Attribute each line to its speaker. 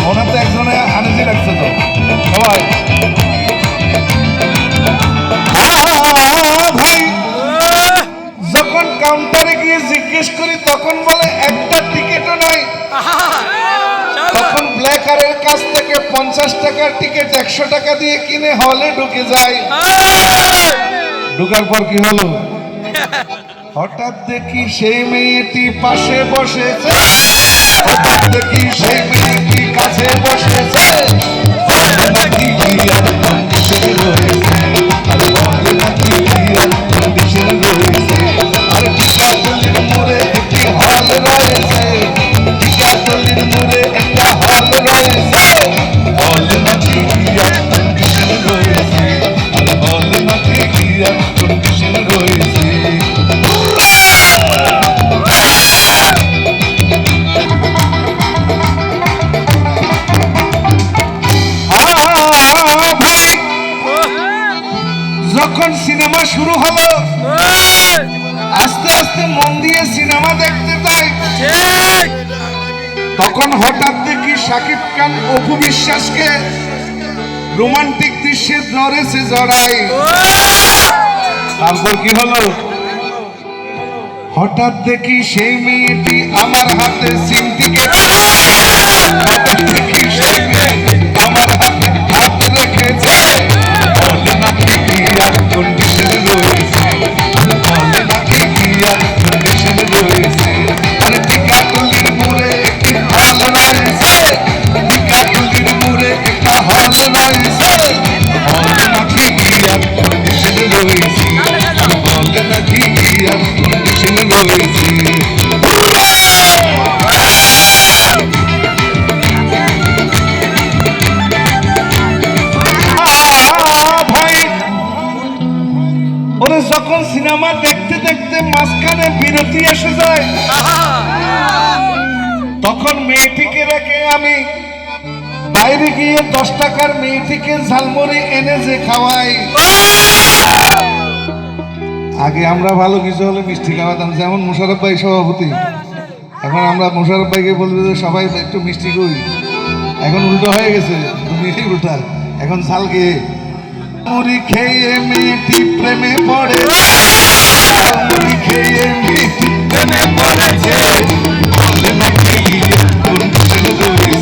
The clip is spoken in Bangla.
Speaker 1: ওনার তো একজনে আনেজি লাগছে তো সবাই ভাই। যখন কাউন্টারে গিয়ে জিজ্ঞেস করি তখন বলে একটা টিকিটও নাই। তখন ব্ল্যাকারের কাছ থেকে 50 টাকার টিকিট 100 টাকা দিয়ে কিনে হলে ঢুকে যায়। ঢুকার পর কি হলো, হঠাৎ দেখি সেই মেয়েটি পাশে বসেছে, হঠাৎ দেখি সেই মেয়েটি কাছে বসেছে। নাকি বিয়ার কন্ডিশন রয়েছে, আর বলে নাকি বিয়ার কন্ডিশন রয়েছে। আর টিকাটুলির মোড়ে একটি হল রয়েছে, টিকাটুলির মোড়ে একটা হল রয়েছে। হল নাকি বিয়ার কন্ডিশন রয়েছে, আর হল নাকি বিয়ার কন্ডিশন রয়েছে। যখন সিনেমা শুরু হলো আস্তে আস্তে মন দিয়ে সিনেমা দেখতে যাই, তখন হঠাৎ দেখি শাকিব খান অপু বিশ্বাসকে রোমান্টিক দৃশ্যে ধরেছে জড়াই। তারপর কি হলো, হঠাৎ দেখি সেই মেয়েটি আমার হাতে সিম টিকেট, হঠাৎ দেখি সেই মেয়েটি আমার হাতে হাত রেখেছে। বলে নাকি বিয়ার কন্ডিশন রয়েছে, বলে নাকি বিয়ার কন্ডিশন রয়েছে। আর টিকাটুলির মোড়ে একটি হল রয়েছে, টিকাটুলির মোড়ে একটা হল রয়েছে। বলে নাকি বিয়ার কন্ডিশন রয়েছে, আর বলে নাকি বিয়ার কন্ডিশন রয়েছে। ভাই ওরে যখন সিনেমা দেখতে দেখতে মাঝখানে বিরতি এসে যায়, তখন মেয়েটিকে রেখে আমি বাইরে গিয়ে 10 টাকার মেয়েটিকে ঝালমুড়ি এনে যে খাওয়াই। আগে আমরা ভালো কিছু হলে মিষ্টি খাওয়াতাম, যেমন মোশারফ ভাই সভাপতি। এখন আমরা মোশারফ ভাইকে বলবো যে সবাই একটু মিষ্টি করি। এখন উল্টো হয়ে গেছে, দুনিয়াই উল্টা। এখন ঝাল খেয়ে মুড়ি খেয়ে মেয়েটি প্রেমে পড়ে, মুড়ি খেয়ে মেয়েটি প্রেমে পড়েছে। বলে নাকি বিয়ার কন্ডিশন রয়েছে,